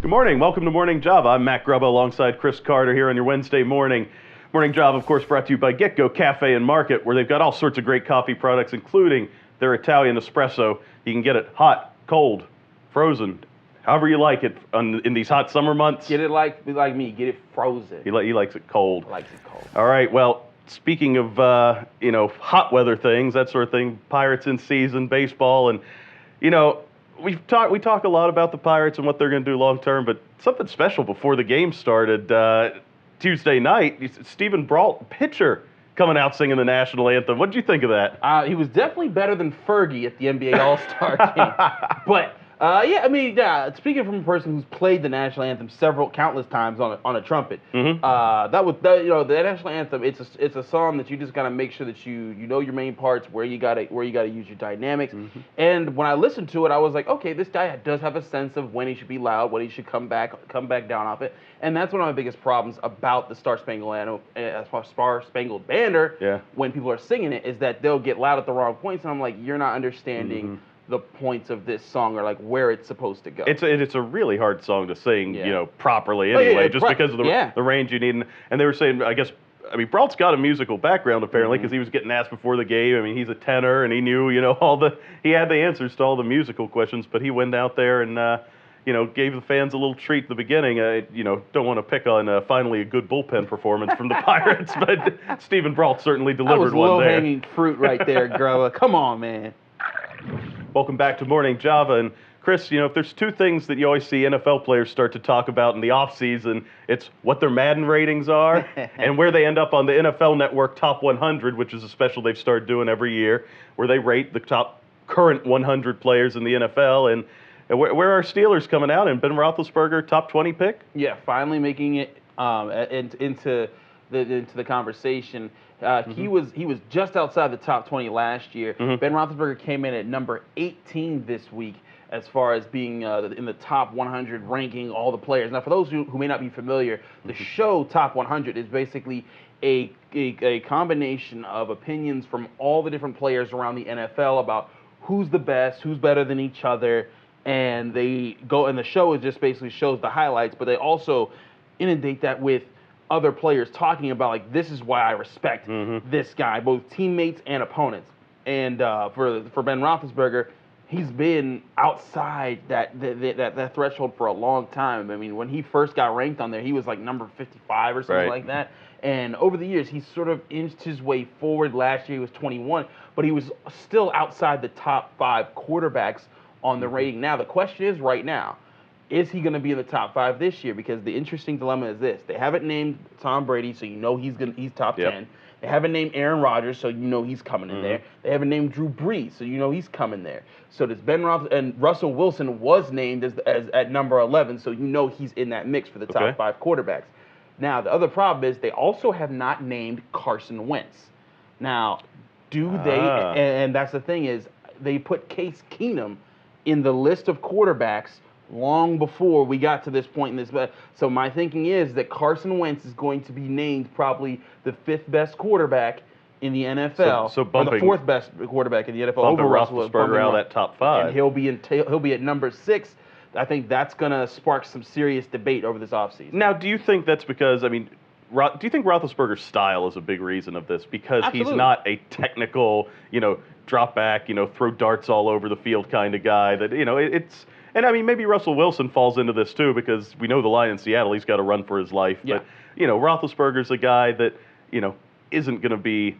Good morning. Welcome to Morning Job. I'm Matt Grubba alongside Chris Carter here on your Wednesday morning. Morning Job, of course, brought to you by Get Go Cafe and Market, where they've got all sorts of great coffee products, including their Italian espresso. You can get it hot, cold, frozen, however you like it in these hot summer months. Get it like me. Get it frozen. He likes it cold. Likes it cold. All right. Well, speaking of hot weather things, that sort of thing, Pirates in season, baseball, and we talk a lot about the Pirates and what they're going to do long term, but something special before the game started Tuesday night. Steven Brault, pitcher, coming out singing the national anthem. What did you think of that? He was definitely better than Fergie at the NBA All-Star game. But speaking from a person who's played the national anthem countless times on a trumpet, Mm-hmm. the national anthem. It's a song that you just gotta make sure that you know your main parts, where you gotta use your dynamics. Mm-hmm. And when I listened to it, I was like, okay, this guy does have a sense of when he should be loud, when he should come back down off it. And that's one of my biggest problems about the Star Spangled Banner. Yeah. When people are singing it, is that they'll get loud at the wrong points, and I'm like, you're not understanding. Mm-hmm. The points of this song, or like where it's supposed to go. It's a really hard song to sing, Yeah. properly anyway, just because of yeah. the range you need. And they were saying, Brault's got a musical background apparently, because Mm-hmm. he was getting asked before the game. I mean, he's a tenor, and he knew, he had the answers to all the musical questions, but he went out there and, gave the fans a little treat at the beginning. Don't want to pick on finally a good bullpen performance from the Pirates, but Steven Brault certainly delivered one there. Low-hanging fruit right there, Grubba. Come on, man. Welcome back to Morning Java. And Chris, if there's two things that you always see NFL players start to talk about in the offseason, it's what their Madden ratings are and where they end up on the NFL Network Top 100, which is a special they've started doing every year, where they rate the top current 100 players in the NFL. And where are Steelers coming out? And Ben Roethlisberger, top 20 pick? Yeah, finally making it into the conversation. He was just outside the top 20 last year. Mm-hmm. Ben Roethlisberger came in at number 18 this week as far as being in the top 100, ranking all the players. Now, for those who may not be familiar, the show Top 100 is basically a combination of opinions from all the different players around the NFL about who's the best, who's better than each other, and the show is just basically shows the highlights, but they also inundate that with other players talking about, like, this is why I respect this guy, both teammates and opponents. And for Ben Roethlisberger, he's been outside that threshold for a long time. I mean, when he first got ranked on there, he was like number 55 or something like that. And over the years, he's sort of inched his way forward. Last year, he was 21, but he was still outside the top 5 quarterbacks on the rating. Now, the question is right now, is he going to be in the top 5 this year? Because the interesting dilemma is this. They haven't named Tom Brady, so he's top 10. They haven't named Aaron Rodgers, so he's coming in there. They haven't named Drew Brees, so he's coming there. So does Ben Roethlisberger, and Russell Wilson was named as at number 11, so he's in that mix for the top 5 quarterbacks. Now, the other problem is they also have not named Carson Wentz. Now, do they, and that's the thing is, they put Case Keenum in the list of quarterbacks long before we got to this point in this. So my thinking is that Carson Wentz is going to be named probably the 5th best quarterback in the NFL, so bumping, or the 4th best quarterback in the NFL over Roethlisberger out of that top 5. And he'll be at number 6. I think that's going to spark some serious debate over this offseason. Now, do you think that's because, do you think Roethlisberger's style is a big reason of this? Because Absolutely. He's not a technical, drop back, throw darts all over the field kind of guy that, it's... And maybe Russell Wilson falls into this too, because we know the line in Seattle, he's got to run for his life. Yeah. But, Roethlisberger's a guy that, isn't going to be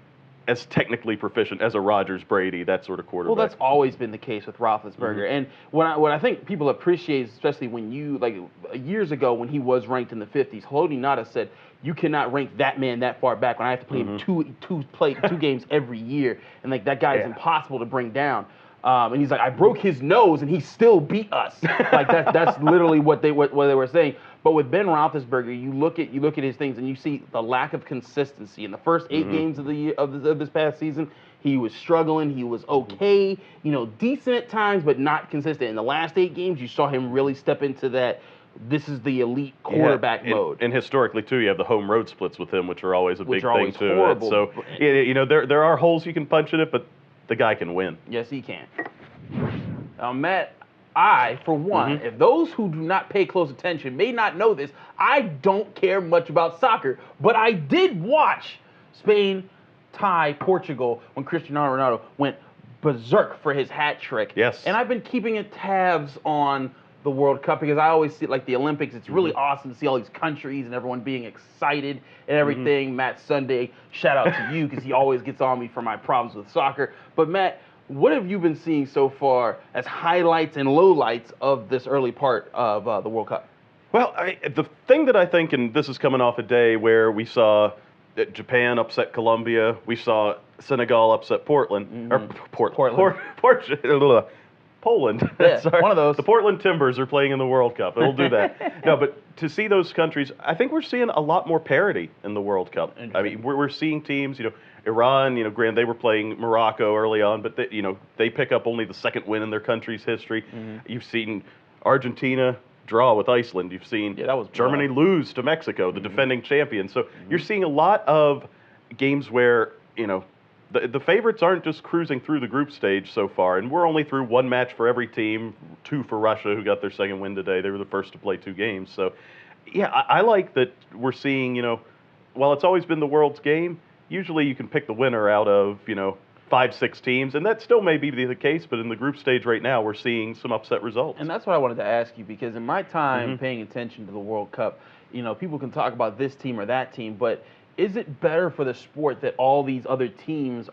as technically proficient as a Rodgers, Brady, that sort of quarterback. Well, that's always been the case with Roethlisberger. And what I think people appreciate, especially when years ago when he was ranked in the 50s, Haloti Ngata said, you cannot rank that man that far back when I have to play him two games every year. And that guy is impossible to bring down. And he's like, I broke his nose and he still beat us. That's literally what they were saying. But with Ben Roethlisberger, you look at his things and you see the lack of consistency. In the first 8 games of the year of this past season, he was struggling. He was okay, decent at times, but not consistent. In the last 8 games, you saw him really step into that. This is the elite quarterback mode. And historically, too, you have the home road splits with him, which are always a big thing, too. Horrible. So, there are holes you can punch in it, but the guy can win. Yes, he can. Matt, I, for one, if those who do not pay close attention may not know this, I don't care much about soccer, but I did watch Spain tie Portugal when Cristiano Ronaldo went berserk for his hat trick. Yes. And I've been keeping tabs on the World Cup because I always see, like, the Olympics, it's really awesome to see all these countries and everyone being excited and everything. Matt Sunday, shout out to you because he always gets on me for my problems with soccer. But Matt, what have you been seeing so far as highlights and lowlights of this early part of the World Cup? Well, the thing that I think, and this is coming off a day where we saw Japan upset Colombia, we saw Senegal upset Portland, or Poland. Yeah, Sorry. one of those. The Portland Timbers are playing in the World Cup. It'll do that. No, but to see those countries, I think we're seeing a lot more parity in the World Cup. I mean, we're seeing teams, Iran, granted they were playing Morocco early on, but they pick up only the second win in their country's history. You've seen Argentina draw with Iceland. You've seen that was Germany lose to Mexico, the defending champion. So you're seeing a lot of games where, the favorites aren't just cruising through the group stage so far, and we're only through one match for every team, 2 for Russia, who got their second win today. They were the first to play 2 games. So, yeah, I like that we're seeing, while it's always been the world's game, usually you can pick the winner out of, 5, 6 teams, and that still may be the case, but in the group stage right now, we're seeing some upset results. And that's what I wanted to ask you, because in my time paying attention to the World Cup, people can talk about this team or that team, but is it better for the sport that all these other teams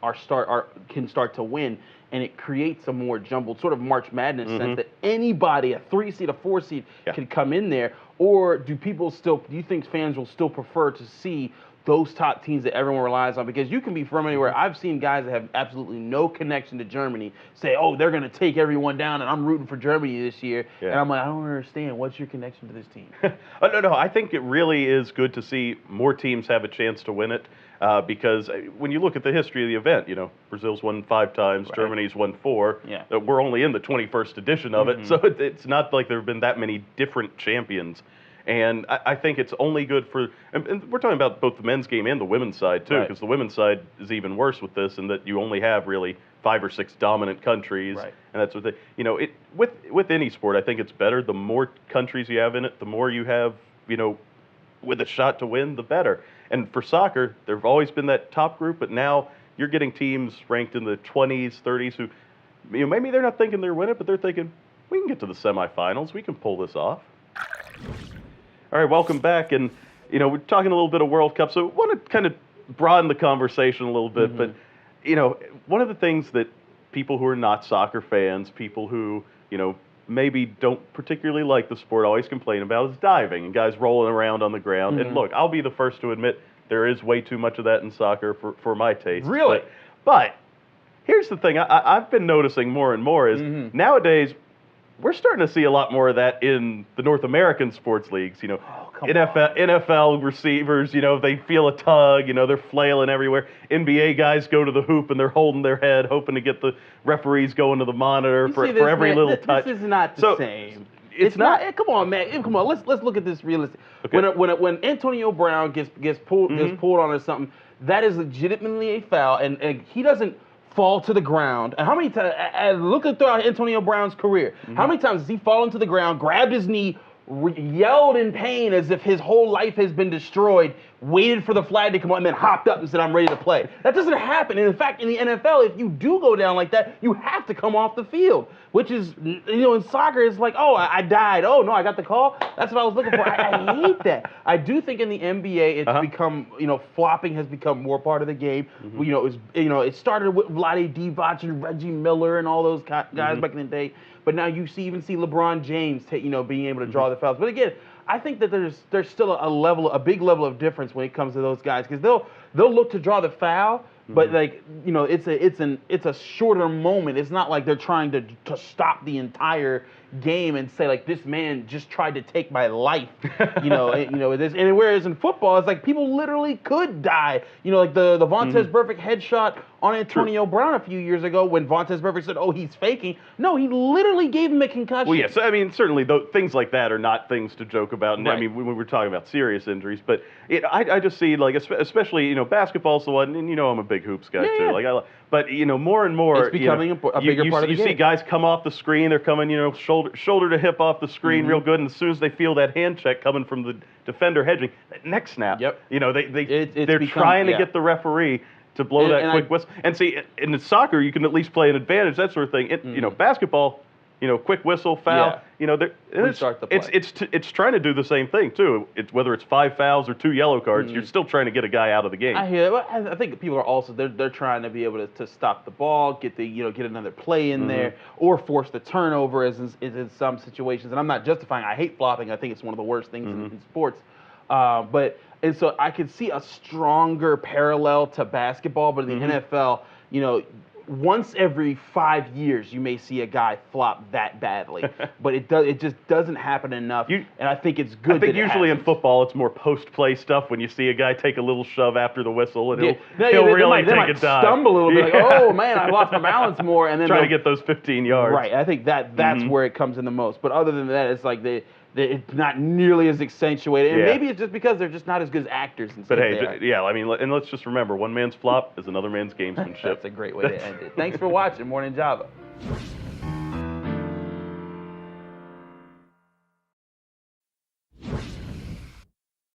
can start to win, and it creates a more jumbled sort of March Madness sense that anybody, a 3 seed, a 4 seed, can come in there? Or do you think fans will still prefer to see those top teams that everyone relies on? Because you can be from anywhere. I've seen guys that have absolutely no connection to Germany say, oh, they're going to take everyone down, and I'm rooting for Germany this year. Yeah. And I'm like, I don't understand. What's your connection to this team? No. I think it really is good to see more teams have a chance to win it because when you look at the history of the event, Brazil's won 5 times, right. Germany's won 4. Yeah. We're only in the 21st edition of it, so it's not like there have been that many different champions. And I think it's only good for, and we're talking about both the men's game and the women's side too, because the women's side is even worse with this, in that you only have really 5 or 6 dominant countries, and that's what with any sport, I think it's better. The more countries you have in it, the more you have, with a shot to win, the better. And for soccer, there've always been that top group, but now you're getting teams ranked in the 20s, 30s who, maybe they're not thinking they're winning, but they're thinking, we can get to the semifinals, we can pull this off. All right, welcome back, and we're talking a little bit of World Cup, so I want to kind of broaden the conversation a little bit. But one of the things that people who are not soccer fans, people who maybe don't particularly like the sport, always complain about is diving and guys rolling around on the ground. And look, I'll be the first to admit there is way too much of that in soccer for my taste. Really? But here's the thing: I've been noticing more and more is nowadays, we're starting to see a lot more of that in the North American sports leagues. NFL receivers, they feel a tug, they're flailing everywhere. NBA guys go to the hoop and they're holding their head, hoping to get the referees going to the monitor for every little touch. This is not the same. It's not. Come on, man. Come on. Let's look at this realistic. Okay. When Antonio Brown gets pulled on or something, that is legitimately a foul, and he doesn't fall to the ground. And how many times, looking throughout Antonio Brown's career, how many times has he fallen to the ground, grabbed his knee, yelled in pain as if his whole life has been destroyed, waited for the flag to come on, and then hopped up and said, I'm ready to play? That doesn't happen. And in fact, in the NFL, if you do go down like that, you have to come off the field, which is, in soccer, it's like, oh, I died. Oh, no, I got the call. That's what I was looking for. I hate that. I do think in the NBA, it's become, flopping has become more part of the game. It started with Vlade Divac and Reggie Miller and all those guys back in the day. But now you even see LeBron James, being able to draw the fouls. But again, I think that there's still a big level of difference when it comes to those guys, because they'll look to draw the foul, but it's a shorter moment. It's not like they're trying to stop the entire game and say, like, this man just tried to take my life. And whereas in football, it's like people literally could die. Like the Vontaze Burfict headshot on Antonio Brown a few years ago, when Vontaze Burfict said, oh, he's faking. No, he literally gave him a concussion. Well, yes, certainly things like that are not things to joke about. And when we're talking about serious injuries, but I just see, like, especially, basketball's the one, and I'm a big hoops guy too. Like, but more and more, it's becoming a bigger part of the game. You see guys come off the screen, they're coming, shoulder shoulder to hip off the screen real good, and as soon as they feel that hand check coming from the defender hedging, that neck snap. Yep. You know, they're trying to get the referee to blow that quick whistle. And see, in soccer, you can at least play an advantage, that sort of thing. You know, basketball, you know, quick whistle, foul. Yeah. You know, Restart the play. it's trying to do the same thing too. Whether it's 5 fouls or 2 yellow cards, you're still trying to get a guy out of the game. I hear that. I think people are also they're trying to be able to stop the ball, get another play in there, or force the turnover as in some situations. And I'm not justifying. I hate flopping. I think it's one of the worst things in sports. And so I could see a stronger parallel to basketball, but in the NFL, you know, once every 5 years you may see a guy flop that badly, but it just doesn't happen enough. And I think it's good. I think usually in football it's more post-play stuff when you see a guy take a little shove after the whistle and he'll really take a dive. Stumble a little bit, like, oh man, I lost my balance more, and then trying to get those 15 yards. Right, I think that's where it comes in the most. But other than that, it's like it's not nearly as accentuated, and maybe it's just because they're just not as good as actors. But hey, yeah, I mean, and let's just remember, one man's flop is another man's gamesmanship. That's a great way to end it. Thanks for watching Morning Java.